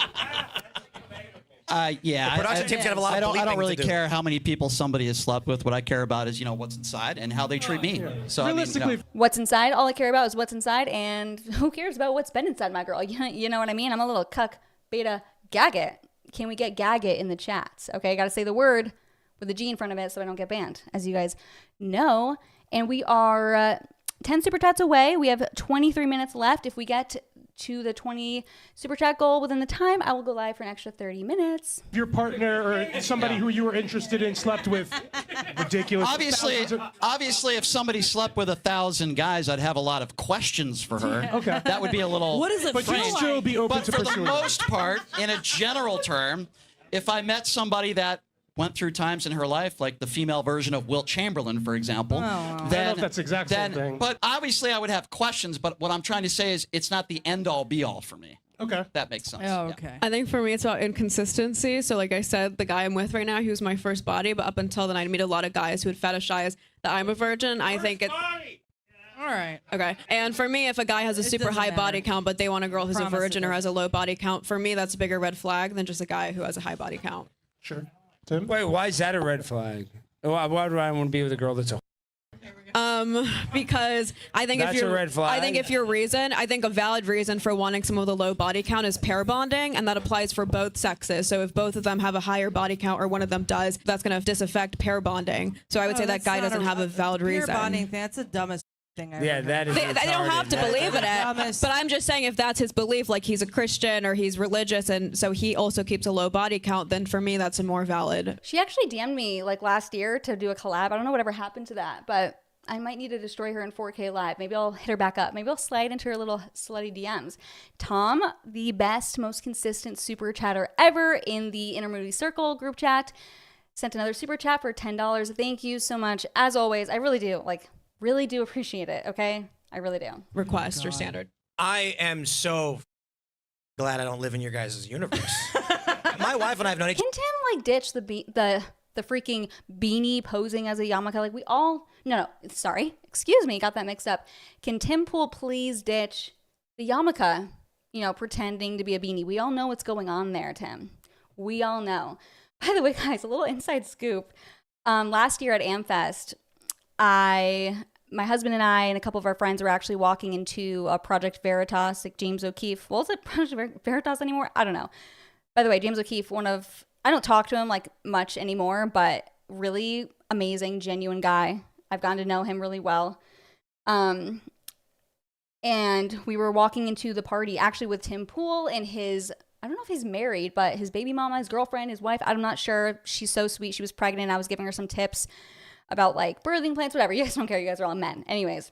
Yeah, The production team's gonna have a lot of I don't bleeping really to do. care how many people somebody has slept with. What I care about is what's inside and how they treat me. So Realistically, What's inside? All I care about is what's inside, and who cares about what's been inside my girl? You know what I mean? I'm a little cuck beta gagget. Can we get gagget in the chats? Okay, I gotta say the word with a G in front of it so I don't get banned, as you guys know. And we are 10 super chats away. We have 23 minutes left. If we get to the 20 super chat goal within the time, I will go live for an extra 30 minutes. your partner or somebody who you were interested in slept with, ridiculous. Obviously, if somebody slept with 1,000 guys, I'd have a lot of questions for her. Okay. That would be a little. What does it But feel you'd like? still be open But to for the pursuing. most part, in a general term, if I met somebody that went through times in her life, like the female version of Wilt Chamberlain, for example, I don't know if that's the exact same thing. But obviously, I would have questions. But what I'm trying to say is, it's not the end-all, be-all for me. Okay. That makes sense. Oh, Yeah. okay. I think for me, it's about inconsistency. So, like I said, the guy I'm with right now, he was my first body, but up until then, I'd meet a lot of guys who would fetishize that I'm a virgin. I think it. All right. Okay. And for me, if a guy has a super doesn't high matter. body count, but they want a girl who's Promise a it virgin or doesn't. has a low body count, for me, that's a bigger red flag than just a guy who has a high body count. Sure. Tim? Wait, why is that a red flag? Why would I want to be with a girl that's a... Because I think That's if you're a red flag. I think if your reason, I think a valid reason for wanting someone with a low body count is pair bonding, and that applies for both sexes. So if both of them have a higher body count or one of them does, that's going to disaffect pair bonding. So I would say that guy doesn't have a valid Peer reason. bonding thing, that's the dumbest thing I've ever that is They don't have to retarded. believe in it, Dumbest. but I'm just saying if that's his belief, like he's a Christian or he's religious, and so he also keeps a low body count, then for me that's a more valid. She actually DM'd me like last year to do a collab. I don't know whatever happened to that, but I might need to destroy her in 4K live. Maybe I'll hit her back up. Maybe I'll slide into her little slutty DMs. Tom, the best, most consistent super chatter ever in the Inner Moody Circle group chat, sent another super chat for $10. Thank you so much. As always, I really do appreciate it, okay? I really do. Request or standard. I am so glad I don't live in your guys' universe. My wife and I have known each Can Tim like ditch the freaking beanie posing as a yarmulke? Like we all sorry, excuse me, got that mixed up. Can Tim Pool please ditch the yarmulke? Pretending to be a beanie. We all know what's going on there, Tim. We all know. By the way, guys, a little inside scoop. Last year at AmFest, my husband and I and a couple of our friends were actually walking into a Project Veritas, like James O'Keefe. Well, is it Project Veritas anymore? I don't know. By the way, James O'Keefe, I don't talk to him like much anymore, but really amazing, genuine guy. I've gotten to know him really well. And we were walking into the party actually with Tim Pool and I don't know if he's married, but his baby mama, his girlfriend, his wife, I'm not sure. She's so sweet. She was pregnant. I was giving her some tips about like birthing plans, whatever. You guys don't care. You guys are all men. Anyways,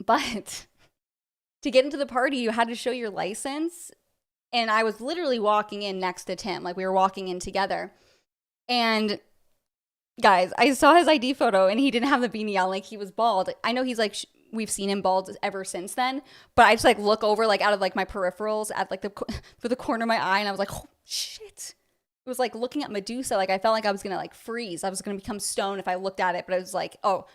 but to get into the party, you had to show your license. And I was literally walking in next to Tim. Like we were walking in together. And guys, I saw his ID photo and he didn't have the beanie on. Like he was bald. I know he's like, we've seen him bald ever since then. But I just like look over like out of like my peripherals at like for the corner of my eye. And I was like, oh, shit. It was like looking at Medusa. Like I felt like I was going to like freeze. I was going to become stone if I looked at it. But I was like, oh,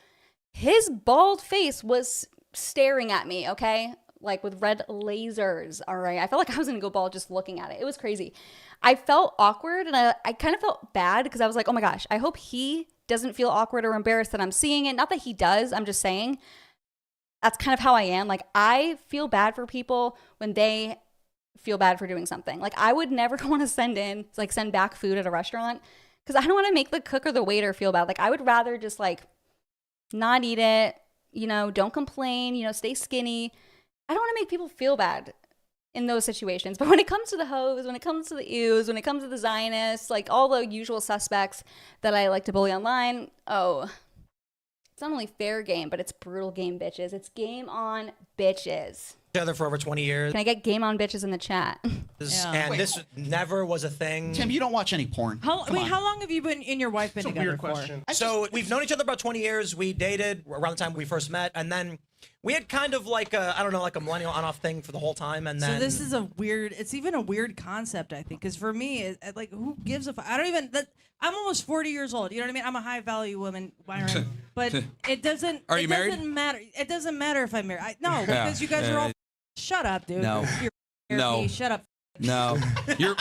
his bald face was staring at me. Okay. Like with red lasers. All right. I felt like I was going to go bald just looking at it. It was crazy. I felt awkward and I kind of felt bad because I was like, oh my gosh, I hope he doesn't feel awkward or embarrassed that I'm seeing it. Not that he does. I'm just saying that's kind of how I am. Like I feel bad for people when they feel bad for doing something. Like I would never want to send back food at a restaurant because I don't want to make the cook or the waiter feel bad. Like I would rather just like not eat it, don't complain, stay skinny. I don't want to make people feel bad in those situations. But when it comes to the hoes, when it comes to the ews, when it comes to the Zionists, like all the usual suspects that I like to bully online, it's not only fair game, but it's brutal game, bitches. It's game on, bitches. Together for over 20 years. Can I get game on, bitches in the chat? This never was a thing. Tim, you don't watch any porn. How long have you and your wife been together weird for? Question. So we've known each other about 20 years. We dated around the time we first met, and then we had kind of like a millennial on-off thing for the whole time, and then. So this is it's even a weird concept, I think, because for me, like, who gives a fuck? I'm almost 40 years old. You know what I mean? I'm a high-value woman, Byron, but it doesn't. Are you married? Doesn't matter. It doesn't matter if I'm married. No, because you guys are all. Shut up, dude. No. No. Shut up. No. You're.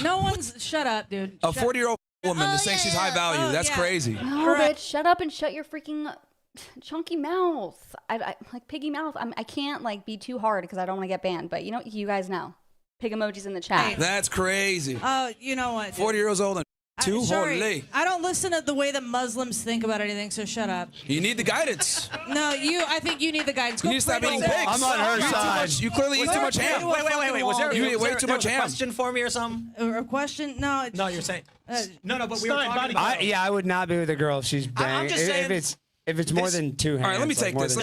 No one's. Shut up, dude. A 40-year-old woman is saying she's high value. That's crazy. No, bitch. Shut up and shut your freaking chunky mouth. I like piggy mouth. I can't like be too hard because I don't want to get banned. But you guys know. Pig emojis in the chat. That's crazy. Oh, you know what? 40 years old and too holy. I don't listen to the way that Muslims think about anything, so shut up. You need the guidance. No, I think you need the guidance. You need to stop eating pigs. I'm on her side. You clearly eat too much ham. Wait. You eat way too much ham. Question for me or something? A question? No. No, you're saying. No, but we were talking about. I would not be with a girl if she's banging. I'm just saying. If it's more than two hands. All right, let me take this.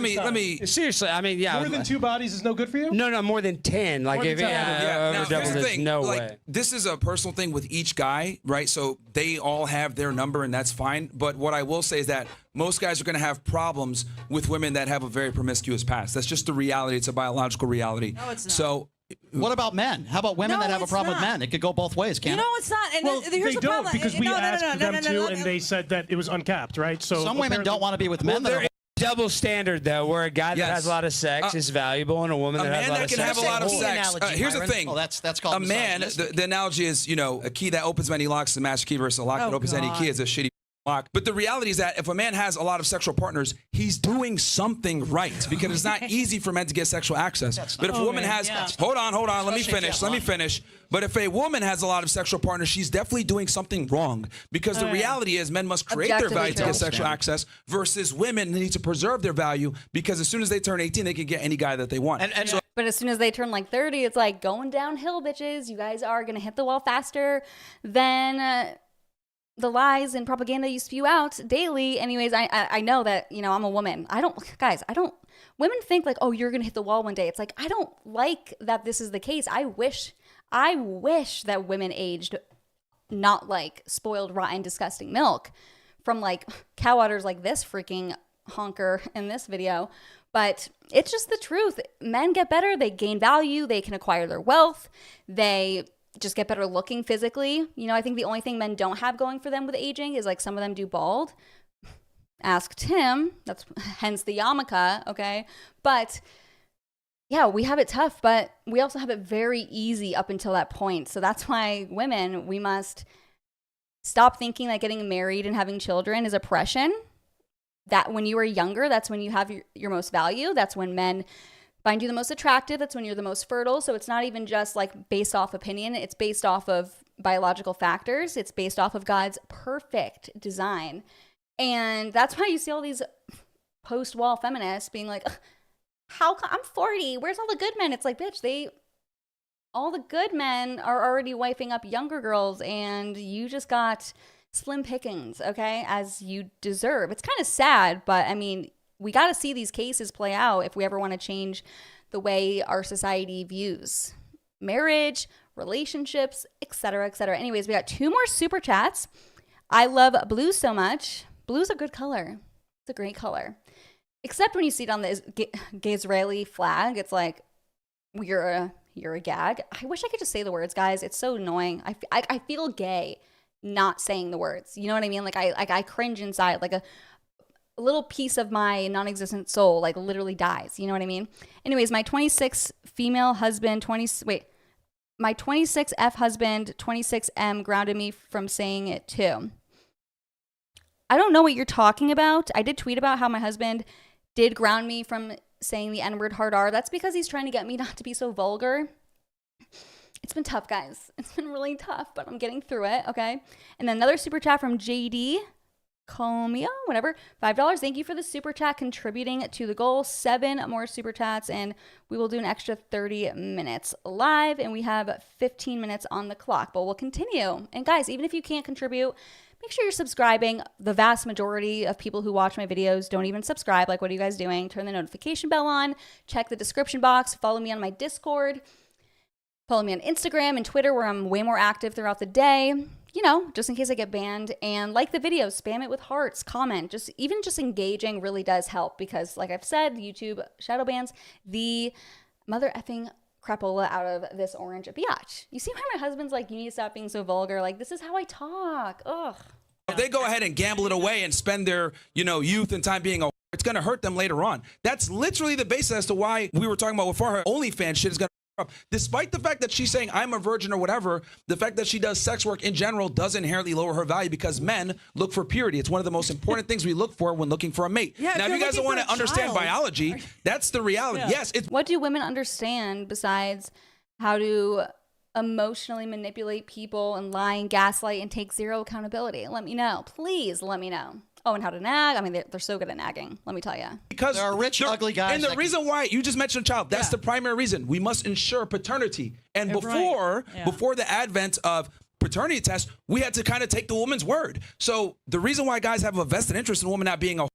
Let me. Seriously, I mean, yeah. More than 2 bodies is no good for you? No, more than 10. Like, More if than 10. Now, here's the thing. No like, way. This is a personal thing with each guy, right? So they all have their number, and that's fine. But what I will say is that most guys are going to have problems with women that have a very promiscuous past. That's just the reality. It's a biological reality. No, it's not. So. What about men? How about women that have a problem with men? It could go both ways, can't it? No, it's not. And Well, here's they the don't problem. because we asked them to, and they said that it was uncapped, right? So Some women don't want to be with men. Well, there is double standard, though, where a guy that has a lot of sex is valuable and a woman that has a lot of sex. A man that can have a lot of sex. Analogy, Here's the thing. Oh, that's called a man. The analogy is, a key that opens many locks is a master key versus a lock that opens any key is a shitty lock. But the reality is that if a man has a lot of sexual partners, he's doing something right because it's not easy for men to get sexual access. But if a woman has, hold on, let me finish. But if a woman has a lot of sexual partners, she's definitely doing something wrong because the reality is men must create their value to get sexual access versus women need to preserve their value because as soon as they turn 18, they can get any guy that they want. But as soon as they turn like 30, it's like going downhill, bitches. You guys are going to hit the wall faster than the lies and propaganda you spew out daily. Anyways, I know that, I'm a woman. Women think like, oh, you're going to hit the wall one day. It's like, I don't like that this is the case. I wish that women aged not like spoiled, rotten, disgusting milk from like cow udders like this freaking honker in this video. But it's just the truth. Men get better. They gain value. They can acquire their wealth. They just get better looking physically. I think the only thing men don't have going for them with aging is like some of them do bald. Ask Tim. That's hence the yarmulke, okay? But yeah, we have it tough, but we also have it very easy up until that point. So that's why women, we must stop thinking that getting married and having children is oppression. That when you are younger, that's when you have your most value. That's when men find you the most attractive. That's when you're the most fertile. So it's not even just like based off opinion. It's based off of biological factors. It's based off of God's perfect design. And that's why you see all these post-wall feminists being like, I'm 40. Where's all the good men? It's like, bitch, all the good men are already wifing up younger girls, and you just got slim pickings, okay, as you deserve. It's kind of sad, but I mean, we got to see these cases play out if we ever want to change the way our society views marriage, relationships, etc., etc. Anyways, we got 2 more super chats. I love blue so much. Blue's a good color. It's a great color. Except when you see it on the gay Israeli flag, it's like, you're a gag. I wish I could just say the words, guys. It's so annoying. I feel gay not saying the words. You know what I mean? Like I cringe inside. Like a little piece of my non-existent soul like literally dies. You know what I mean? Anyways, my 26 female husband, my 26F husband, 26M grounded me from saying it too. I don't know what you're talking about. I did tweet about how my husband did ground me from saying the N-word hard R. That's because he's trying to get me not to be so vulgar. It's been tough, guys. It's been really tough, but I'm getting through it, okay? And then another super chat from JD. Call me, whatever. $5. Thank you for the super chat contributing to the goal. 7 more super chats, and we will do an extra 30 minutes live, and we have 15 minutes on the clock, but we'll continue. And guys, even if you can't contribute, make sure you're subscribing. The vast majority of people who watch my videos don't even subscribe. Like, what are you guys doing? Turn the notification bell on. Check the description box. Follow me on my Discord. Follow me on Instagram and Twitter, where I'm way more active throughout the day. You know, just in case I get banned. And like the video, spam it with hearts, comment. Even just engaging really does help, because like I've said, YouTube shadow bans the mother effing crapola out of this orange biatch. You see why my husband's like, you need to stop being so vulgar. Like, this is how I talk. Ugh. If they go ahead and gamble it away and spend their, youth and time being it's going to hurt them later on. That's literally the basis as to why we were talking about before her OnlyFans shit is going to up. Despite the fact that she's saying I'm a virgin or whatever, the fact that she does sex work in general does inherently lower her value, because men look for purity. It's one of the most important things we look for when looking for a mate. Yeah, now, if you guys don't want to understand biology, that's the reality. Yeah. Yes. What do women understand besides how to emotionally manipulate people and lie and gaslight and take zero accountability? Let me know. Please let me know. Oh, and how to nag. I mean, they're so good at nagging. Let me tell you. Because there are rich, ugly guys. And the reason why you just mentioned a child, that's the primary reason. We must ensure paternity. And before the advent of paternity tests, we had to kind of take the woman's word. So the reason why guys have a vested interest in a woman not being a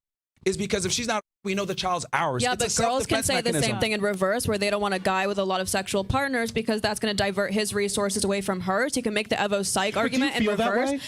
is because if she's not, we know the child's ours. Yeah, it's but girls can say the same thing in reverse, where they don't want a guy with a lot of sexual partners because that's going to divert his resources away from her. So you can make the Evo psych argument in reverse.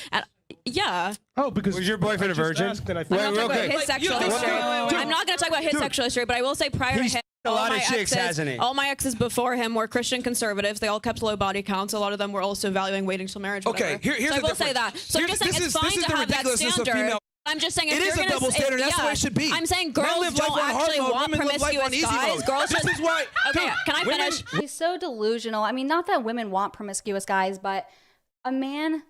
Yeah. Oh, because was your boyfriend a virgin? I'm not talking about his sexual history. I'm not going to talk about his sexual history, but I will say prior to him, a lot of chicks, hasn't he? all my exes before him were Christian conservatives. They all kept low body counts. A lot of them were also valuing waiting till marriage. Okay, here's so I the will say that. So I'm just saying it's fine to have that standard. I'm just saying if it you're is a gonna, double standard. That's the way it should be. I'm saying girls Men live life don't on hard actually mode, want women live life on promiscuous easy guys. mode. Girls This just, is why. Okay, can I finish? He's so delusional. I mean, not that women want promiscuous guys, but a man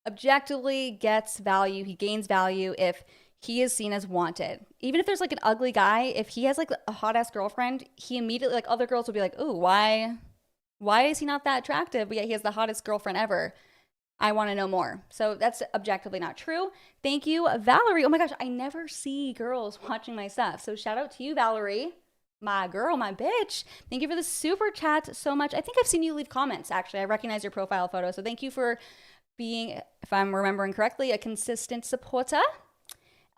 objectively gets value. He gains value if he is seen as wanted. Even if there's like an ugly guy, if he has like a hot ass girlfriend, he immediately, like, other girls will be like, ooh, why is he not that attractive? But yet he has the hottest girlfriend ever. I want to know more. So that's objectively not true. Thank you, Valerie. Oh my gosh, I never see girls watching my stuff. So shout out to you, Valerie. My girl, my bitch. Thank you for the super chat so much. I think I've seen you leave comments, actually. I recognize your profile photo. So thank you for being, if I'm remembering correctly, a consistent supporter.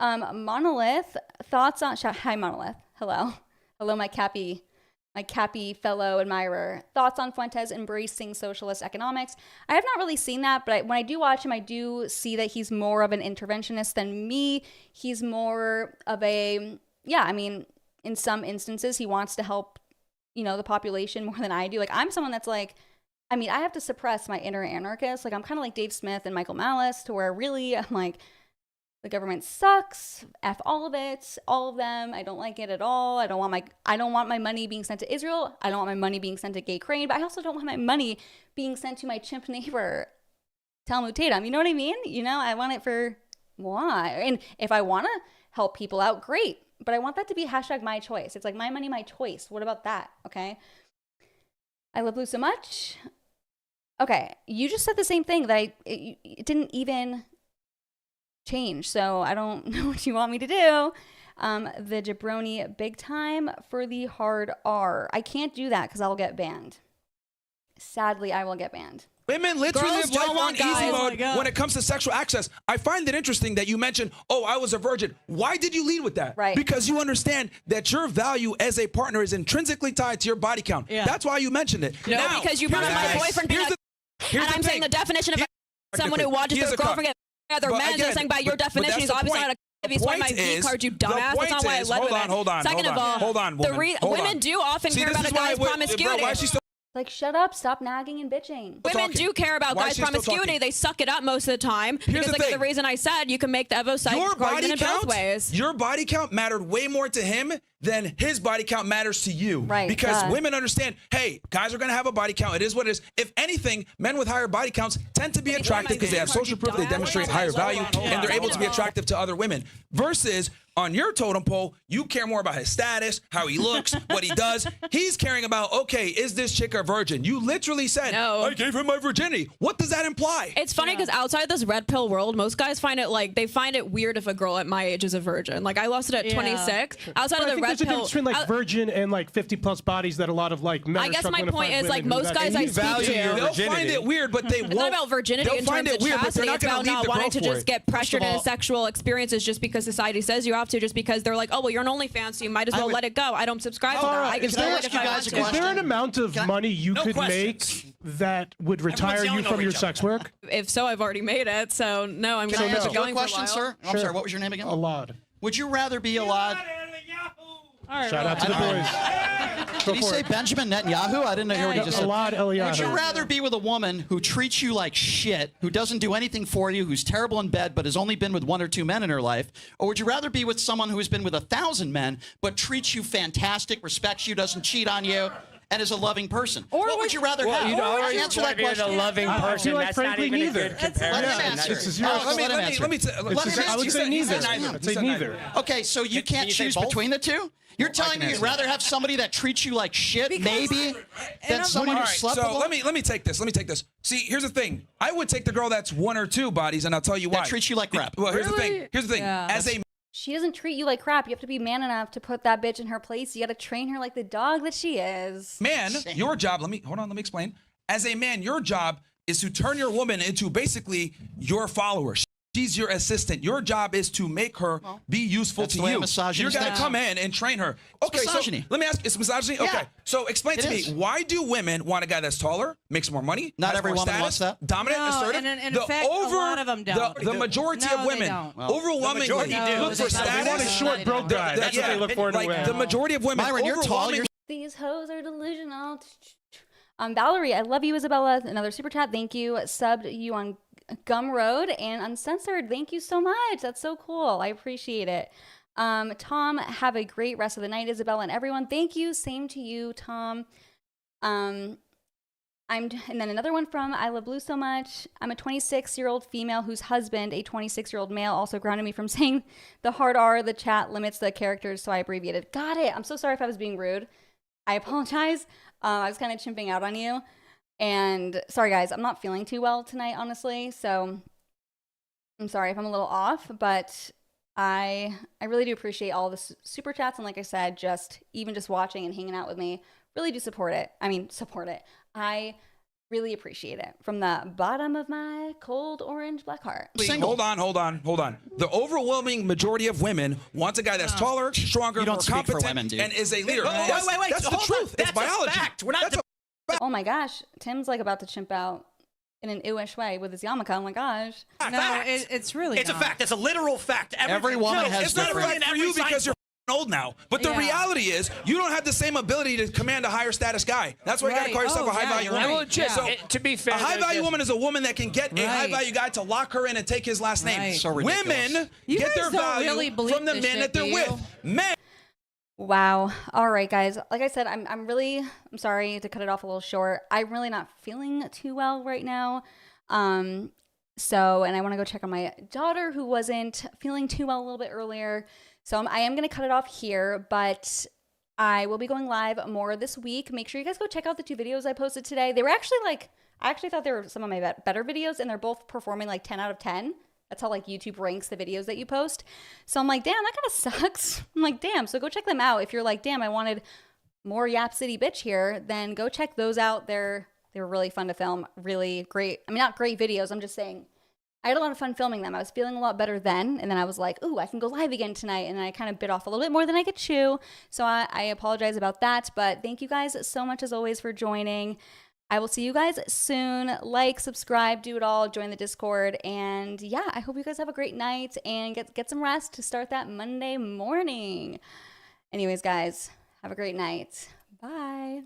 Monolith, thoughts on, hi Monolith, hello. Hello, my cappy fellow admirer. Thoughts on Fuentes embracing socialist economics? I have not really seen that, but when I do watch him, I do see that he's more of an interventionist than me. He's more of a, I mean, in some instances, he wants to help, the population more than I do. Like, I'm someone that's like, I mean, I have to suppress my inner anarchist. Like, I'm kind of like Dave Smith and Michael Malice, to where really I'm like, the government sucks. F all of it, all of them. I don't like it at all. I don't want my money being sent to Israel. I don't want my money being sent to gay Crane, but I also don't want my money being sent to my chimp neighbor, Talmud Tatum. You know what I mean? I want it for why? And if I want to help people out, great. but I want that to be hashtag my choice. It's like my money, my choice. What about that? Okay. I love Blue so much. Okay. You just said the same thing that it didn't even change. So I don't know what you want me to do. The jabroni big time for the hard R. I can't do that because I'll get banned. Sadly, I will get banned. Women literally live life on easy mode when it comes to sexual access. I find it interesting that you mentioned, oh, I was a virgin. Why did you lead with that? Right. Because you understand that your value as a partner is intrinsically tied to your body count. Yeah. That's why you mentioned it. No, because you brought up my boyfriend being and I'm saying the definition of someone who watches their girlfriend get other men. Just saying by your definition, he's obviously not a if he's one of my V cards, you dumbass. That's not why I led with it. Second of all, women do often care about a guy's promiscuity. Like, shut up, stop nagging and bitching. Women do care about guys' promiscuity. They suck it up most of the time. Because like the reason I said you can make the Evo site argument in both ways. Your body count mattered way more to him than his body count matters to you. Right. Because women understand, hey, guys are going to have a body count. It is what it is. If anything, men with higher body counts tend to be attractive because they have social proof, they demonstrate higher value, and they're able to be attractive to other women. Versus on your totem pole, you care more about his status, how he looks, what he does. He's caring about, okay, is this chick a virgin? You literally said, I gave him my virginity. What does that imply? It's funny because outside this red pill world, most guys find it like, they find it weird if a girl at my age is a virgin. Like I lost it at 26. Outside of the red there's a pill. difference between like virgin and like 50+ bodies that a lot of like men I are guess my struggling to point find is like women who most that- guys I speak to. They'll find it weird, but they won't. It's not about virginity in terms of chastity. It's about not wanting to just get pressured into sexual experiences just because society says you have to, just because they're like, oh, well, you're an OnlyFans, so you might as well let it go. I don't subscribe to that. I can Is if I want to. there an amount of money you could make that would retire you from your sex work? If so, I've already made it. So no, I'm Can I going to ask keep you a going for a question, while. sir? I'm sorry, what was your name again? Alad. Would you rather be Alad? Shout out to the boys. Did he say Benjamin Netanyahu? I didn't hear what he just said. Alad Eliyahu. Would you rather be with a woman who treats you like shit, who doesn't do anything for you, who's terrible in bed, but has only been with 1 or 2 men in her life? Or would you rather be with someone who has been with 1,000 men, but treats you fantastic, respects you, doesn't cheat on you, and is a loving person? Or what would you rather have? You'd always Answer that be with a question. loving person. That's not even a good comparison. Let him answer. I would say neither. I'd say neither. Okay, so you can't choose between the two? You're telling me you'd rather have somebody that treats you like shit, maybe, than someone who slept with? So let me take this. See, here's the thing. I would take the girl that's 1 or 2 bodies, and I'll tell you why. That treats you like crap. Well, here's the thing. Yeah. She doesn't treat you like crap. You have to be man enough to put that bitch in her place. You got to train her like the dog that she is. Man, your job, let me explain. As a man, your job is to turn your woman into basically your follower. She's your assistant. Your job is to make her be useful to you. You're going to come in and train her. Okay, so let me ask, it's misogyny? Yeah. Okay, so explain to me, why do women want a guy that's taller, makes more money, Not has every more woman status, wants that. dominant, assertive? In fact, a lot of them don't. The majority of women, overwhelmingly, look for status. They want a short, broke guy. That's what they look for in a man. The majority of women, Byron, you're tall. These hoes are delusional. Valerie, I love you, Isabella. Another super chat. Thank you. Subbed you on Gumroad and Uncensored. Thank you so much. That's so cool. I appreciate it. Tom, have a great rest of the night, Isabella and everyone. Thank you. Same to you, Tom. And then another one from I Love Blue so much. I'm a 26-year-old female whose husband, a 26-year-old male, also grounded me from saying the hard R. The chat limits the characters, so I abbreviated. Got it. I'm so sorry if I was being rude. I apologize. I was kind of chimping out on you. And sorry, guys, I'm not feeling too well tonight, honestly. So I'm sorry if I'm a little off, but I really do appreciate all the super chats. And like I said, just watching and hanging out with me, really do support it. I really appreciate it from the bottom of my cold orange black heart. Hold on. The overwhelming majority of women want a guy that's taller, stronger, more competent, and is a leader. Wait. That's the truth. It's biology. Fact. We're not. Oh my gosh, Tim's like about to chimp out in an ooish way with his yarmulke. Oh my gosh. No, it's really It's a fact. It's a literal fact. Every woman has it's not a fact for you because you're old now. But the reality is, you don't have the same ability to command a higher status guy. That's why you got to call yourself a high value woman. So, to be fair, a high value woman is a woman that can get a high value guy to lock her in and take his last name. So ridiculous. Women get their value from the men that they're with. Men. Wow. All right, guys. Like I said, I'm sorry to cut it off a little short. I'm really not feeling too well right now. So, and I want to go check on my daughter who wasn't feeling too well a little bit earlier. So I am going to cut it off here, but I will be going live more this week. Make sure you guys go check out the 2 videos I posted today. They were actually like, I actually thought they were some of my better videos, and they're both performing like 10 out of 10. That's how like YouTube ranks the videos that you post. So I'm like, damn, that kind of sucks. I'm like, damn. So go check them out. If you're like, damn, I wanted more Yap City bitch here, then go check those out. They were really fun to film. Really great. I mean, not great videos. I'm just saying I had a lot of fun filming them. I was feeling a lot better then. And then I was like, ooh, I can go live again tonight. And then I kind of bit off a little bit more than I could chew. So I apologize about that. But thank you guys so much as always for joining. I will see you guys soon. Like, subscribe, do it all, join the Discord. And yeah, I hope you guys have a great night and get some rest to start that Monday morning. Anyways, guys, have a great night. Bye.